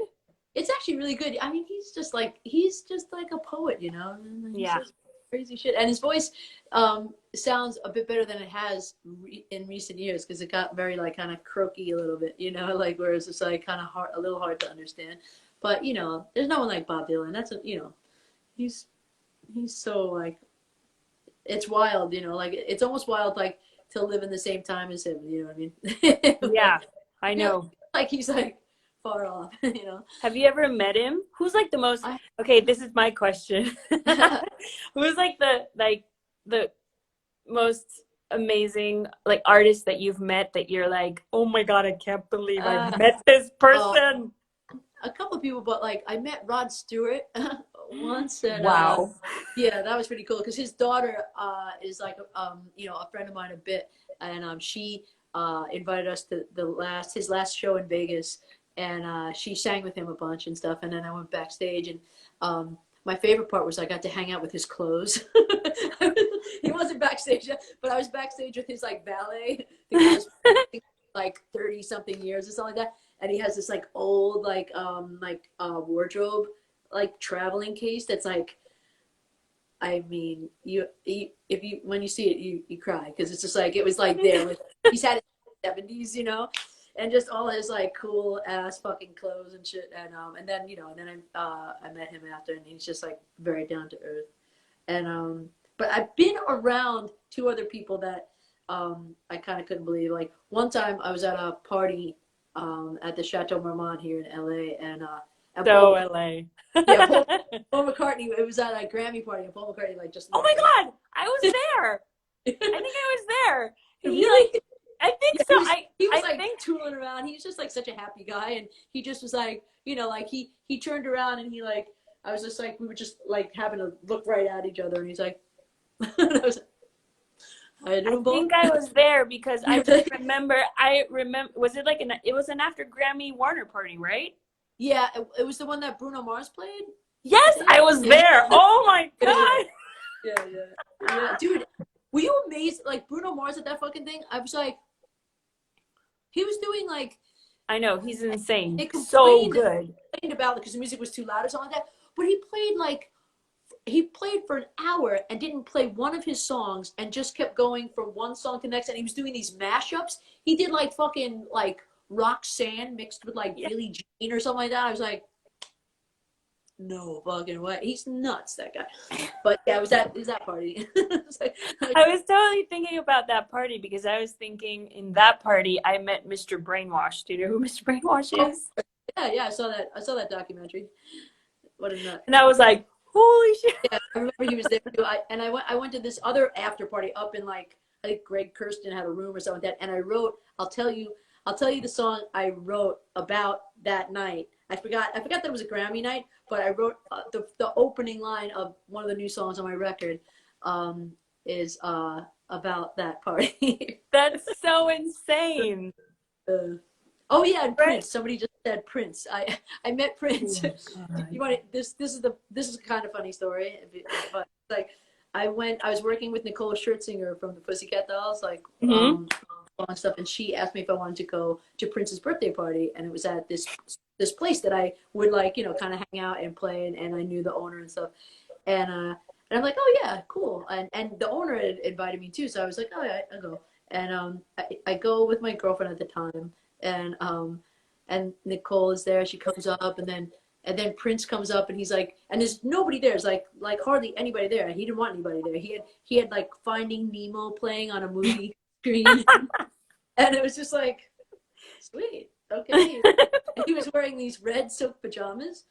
it's actually really good. I mean, he's just like a poet, you know. And he Yeah. says crazy shit, and his voice sounds a bit better than it has in recent years because it got very like kind of croaky a little bit, you know, like whereas it's like kind of hard, a little hard to understand. But you know, there's no one like Bob Dylan. That's a, you know, he's he's so like it's wild, you know, like it's almost wild like to live in the same time as him, you know what I mean? Yeah, Like I feel know. like he's like far off, you know. Have you ever met him? Who's like the most, I okay, this is my question. Who's like the most amazing like artist that you've met that you're like, oh my God, I can't believe I uh met this oh, person? a couple of people, but like I met Rod Stewart once, and Wow. yeah, that was pretty cool because his daughter is like you know, a friend of mine a bit, and she invited us to his last show in Vegas, and she sang with him a bunch and stuff, and then I went backstage, and my favorite part was I got to hang out with his clothes. He wasn't backstage, but I was backstage with his like valet. The guy was like 30 something years or something like that, and he has this like old like wardrobe like traveling case that's like, I mean, if you when you see it, you cry because it's just like it was like there with he's had it in the 70s, you know, and just all his like cool ass fucking clothes and shit, and then you know, and then I met him after, and he's just like very down to earth, and but I've been around two other people that I kind of couldn't believe. Like one time I was at a party at the Chateau Marmont here in LA, and So Paul, LA. yeah, Paul McCartney. It was at a Grammy party, and Paul McCartney like just Oh looked my right. God, I was there. I think I was there. He Really? like, I think Yeah, so. he was I like think tooling around. He was just like such a happy guy, and he just was like, you know, like he turned around and he like I was just like we were just like having to look right at each other, and he's like, and I was like, how you I doing, Paul? think I was there because I just remember. I remember. Was it like an? It was an after Grammy Warner party, right? Yeah, it was the one that Bruno Mars played. I Yes, think. I was Yeah, there. Oh my yeah, yeah, God. yeah, yeah. Dude, were you amazed? Like Bruno Mars at that fucking thing? I was like, he was doing like I know he's insane. they So good. complained about because the music was too loud or something like that. But he played for an hour and didn't play one of his songs and just kept going from one song to the next. And he was doing these mashups. He did like fucking like Roxanne mixed with like Yeah. Billie Jean or something like that. I was like, no fucking way. He's nuts, that guy. But yeah, it was that party. Like, I was totally thinking about that party because I was thinking in that party I met Mr. Brainwash. Do you know who Mr. Brainwash oh, is? yeah, I saw that. I saw that documentary. What a nut. And I was like, holy shit. Yeah, I remember he was there too. I went to this other after party up in like I think Greg Kirsten had a room or something like that, and I wrote. I'll tell you the song I wrote about that night. I forgot that it was a Grammy night, but I wrote the opening line of one of the new songs on my record is about that party. That's so insane. Oh yeah, and Right? Prince. Somebody just said Prince. I met Oh Prince. my God. You want this is a kind of funny story, but like I was working with Nicole Scherzinger from the Pussycat Dolls, like Mm-hmm. and stuff, and she asked me if I wanted to go to Prince's birthday party, and it was at this place that I would like, you know, kind of hang out and play, and I knew the owner and stuff, and I'm like, oh yeah, cool, and the owner had invited me too, so I was like, oh yeah, I'll go, and I go with my girlfriend at the time, and Nicole is there, she comes up, and then Prince comes up and he's like, and there's nobody there. It's like hardly anybody there. He didn't want anybody there. He had like Finding Nemo playing on a movie screen, and it was just like, sweet, okay. And he was wearing these red silk pajamas,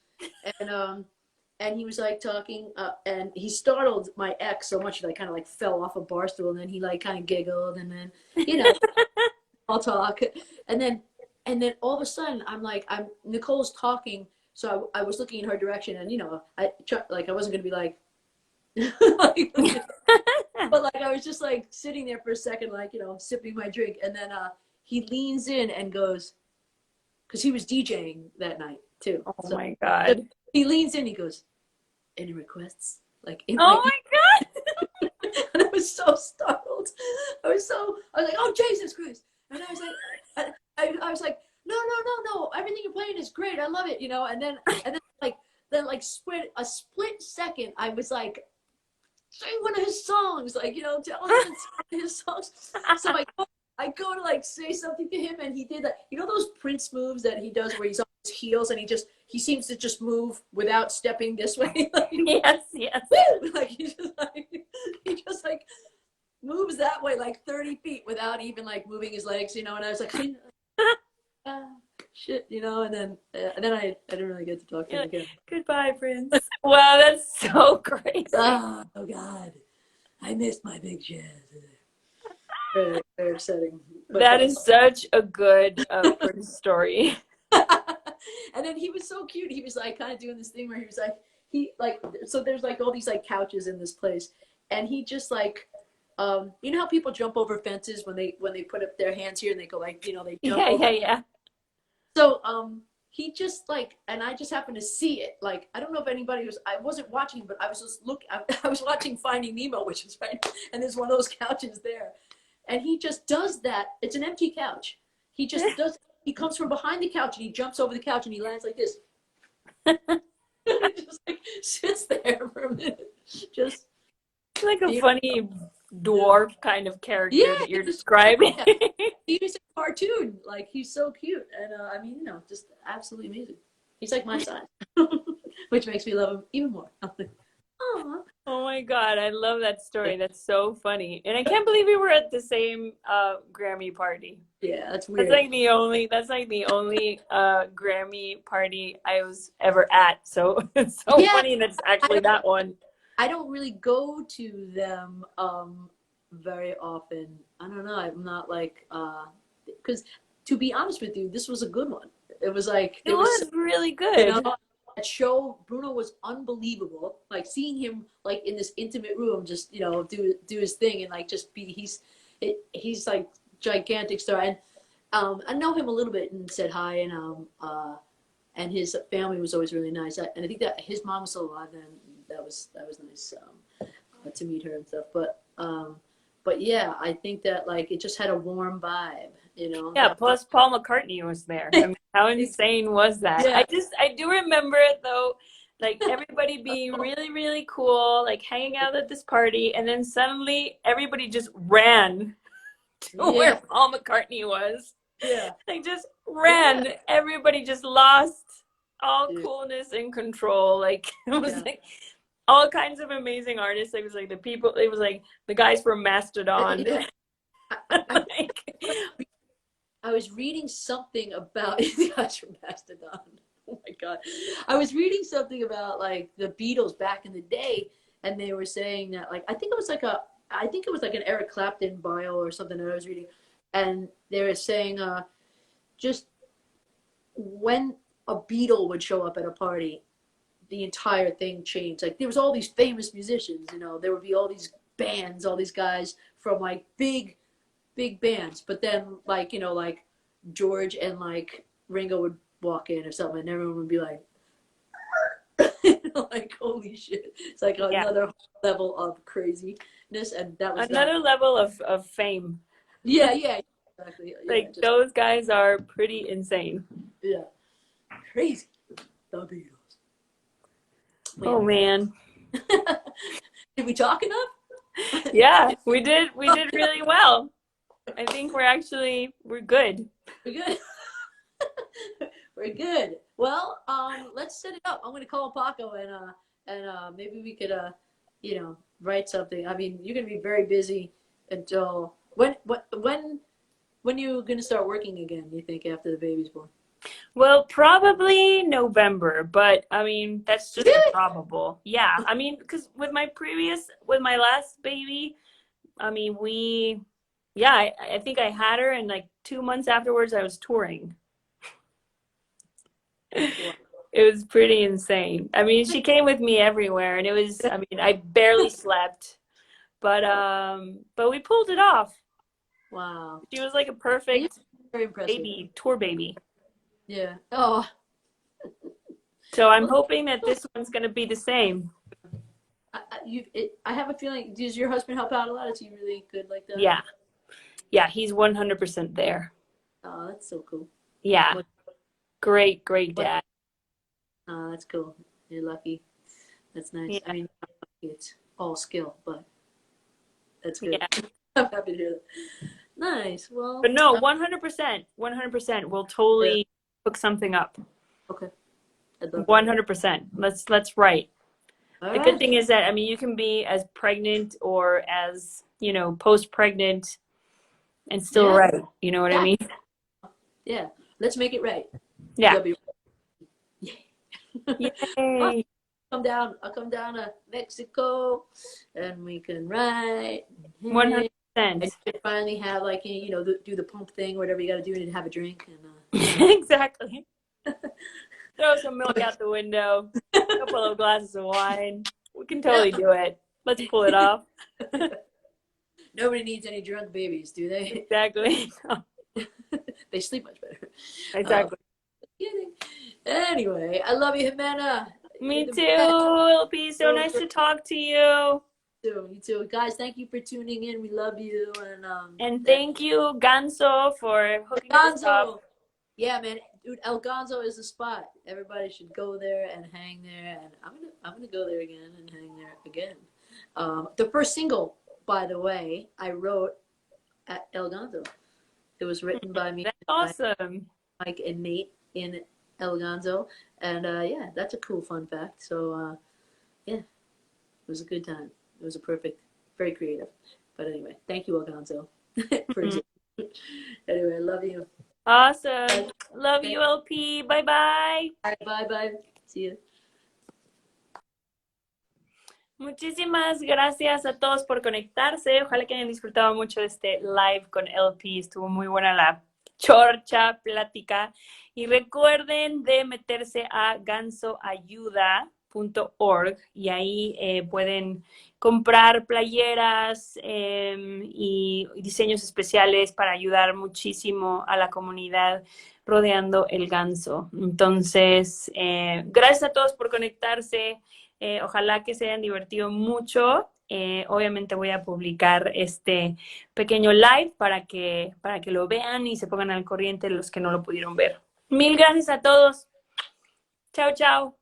and he was like talking, and he startled my ex so much that I kind of like fell off a bar stool, and then he like kind of giggled, and then you know, I'll talk, and then all of a sudden I'm Nicole's talking. So I was looking in her direction, and you know, I wasn't gonna be like, like, but like I was just like sitting there for a second, like, you know, sipping my drink, and then he leans in and goes, because he was DJing that night too. Oh So my God. he leans in, he goes, "Any requests?" Like in my Oh my God. and I was so startled. I was like, "Oh Jesus Christ!" And I was like, I was like, no, everything you're playing is great. I love it, And then like a split second, I was like, sing one of his songs, like, tell him to sing his songs. So I go to like say something to him, and he did that. Those Prince moves that he does where he's on his heels and he seems to just move without stepping this way. Like, yes. woo! Like he just like moves that way like 30 feet without even like moving his legs, And I was like, shit, and then I didn't really get to talk to him again. Goodbye, Prince. Wow, that's so crazy. Oh God, I missed my big jazz. Very, very upsetting. That is such a good Prince story. And then he was so cute. He was like kind of doing this thing where he was like, so there's like all these like couches in this place, and he just like, you know how people jump over fences when they put up their hands here and they go like, they jump over. Yeah. So he just like, and I just happened to see it. Like, I don't know if I wasn't watching, but I was just I was watching Finding Nemo, which is right, and there's one of those couches there. And he just does that. It's an empty couch. He just he comes from behind the couch and he jumps over the couch and he lands like this. He just like sits there for a minute. Just like a funny dwarf kind of character that you're describing. He's a cartoon. Like, he's so cute. And I mean, just absolutely amazing. He's like my size, which makes me love him even more. Aww. Oh my God, I love that story. That's so funny. And I can't believe we were at the same Grammy party. Yeah, that's weird. That's like the only Grammy party I was ever at. So it's so funny that's actually that one. I don't really go to them very often. I don't know. I'm not like, because to be honest with you, this was a good one. It was like, it was really good. That show, Bruno was unbelievable. Like, seeing him like in this intimate room, just do his thing and like just be. He's like gigantic star. And I know him a little bit and said hi, and his family was always really nice. And I think that his mom was still alive then. That was nice to meet her and stuff. But yeah, I think that like it just had a warm vibe. Yeah, plus Paul McCartney was there. I mean, how insane was that? Yeah. I do remember it though, like everybody being really, really cool, like hanging out at this party, and then suddenly everybody just ran to where Paul McCartney was. Yeah. They just ran. Yeah. Everybody just lost all coolness and control. Like it was like all kinds of amazing artists. It was like the guys from Mastodon. I was reading something about the guys from Mastodon. Oh my God. I was reading something about like the Beatles back in the day, and they were saying that like I think it was like an Eric Clapton bio or something that I was reading, and they were saying just when a Beatle would show up at a party, the entire thing changed. Like there was all these famous musicians, there would be all these bands, all these guys from like big bands, but then like like George and like Ringo would walk in or something, and everyone would be like like holy shit, it's like another level of craziness. And that was another level of fame. Yeah, exactly. Like those guys are pretty insane. Yeah, crazy. The Beatles. Oh man. Did we talk enough? Yeah, we did really well. I think we're good. We're good. We're good. Well, let's set it up. I'm gonna call Paco and maybe we could write something. I mean, you're gonna be very busy until when you gonna start working again, you think, after the baby's born? Well, probably November, but I mean that's just probable. Yeah, I mean, because with my last baby, I mean I think I had her, and like 2 months afterwards I was touring. It was pretty insane. I mean, she came with me everywhere, and I barely slept, but we pulled it off. Wow. She was like a perfect very impressive tour baby. Yeah. Oh. So I'm hoping that this one's going to be the same. I have a feeling, does your husband help out a lot? Is he really good like that? Yeah, he's 100% there. Oh, that's so cool. Yeah. Great, great But dad. that's cool. You're lucky. That's nice. I Yeah, mean, it's all skill, but that's good. yeah. I'm happy to hear that. Nice. But Well, no, 100%, 100%. We'll yeah. totally hook something up. Okay. I'd love that. 100%. Let's write. All The good right. thing is that, I mean, you can be as pregnant or as, post-pregnant and still Yeah. write. You know what I Yeah. mean? Yeah. Let's make it right. Yeah. You'll be yeah. Well, Yay. I'll come down to Mexico and we can ride and hang. And 100%. you can finally have like do the pump thing, whatever you got to do and have a drink Exactly. Throw some milk out the window, a couple of glasses of wine. We can yeah. totally do it. Let's pull it off. Nobody needs any drunk babies, do they? Exactly. They sleep much better. Exactly. Kidding. Anyway, I love you, Ximena. You're Me the too, best. LP. So So nice great. to talk to you. You too, guys. Thank you for tuning in. We love you, And thank you, Ganzo, for hooking this up. Ganzo. Yeah, man, dude, El Ganzo is the spot. Everybody should go there and hang there, and I'm gonna go there again and hang there again. The first single, by the way, I wrote at El Ganzo. It was written by me, That's by awesome. Mike and Nate in El Ganzo, and yeah, that's a cool fun fact. So yeah, it was a good time. It was a perfect, very creative. But anyway, thank you, El Ganzo, for existing. Anyway, I love you. Awesome. Love Okay. you, LP. Bye bye. Bye bye. See you. Muchísimas gracias a todos por conectarse. Ojalá que hayan disfrutado mucho de este live con LP. Estuvo muy buena la chorcha, plática. Y recuerden de meterse a ganzoayuda.org y ahí pueden comprar playeras y diseños especiales para ayudar muchísimo a la comunidad rodeando el ganso. Entonces, gracias a todos por conectarse. Ojalá que se hayan divertido mucho. Obviamente voy a publicar este pequeño live para que lo vean y se pongan al corriente los que no lo pudieron ver. Mil gracias a todos. Chao, chao.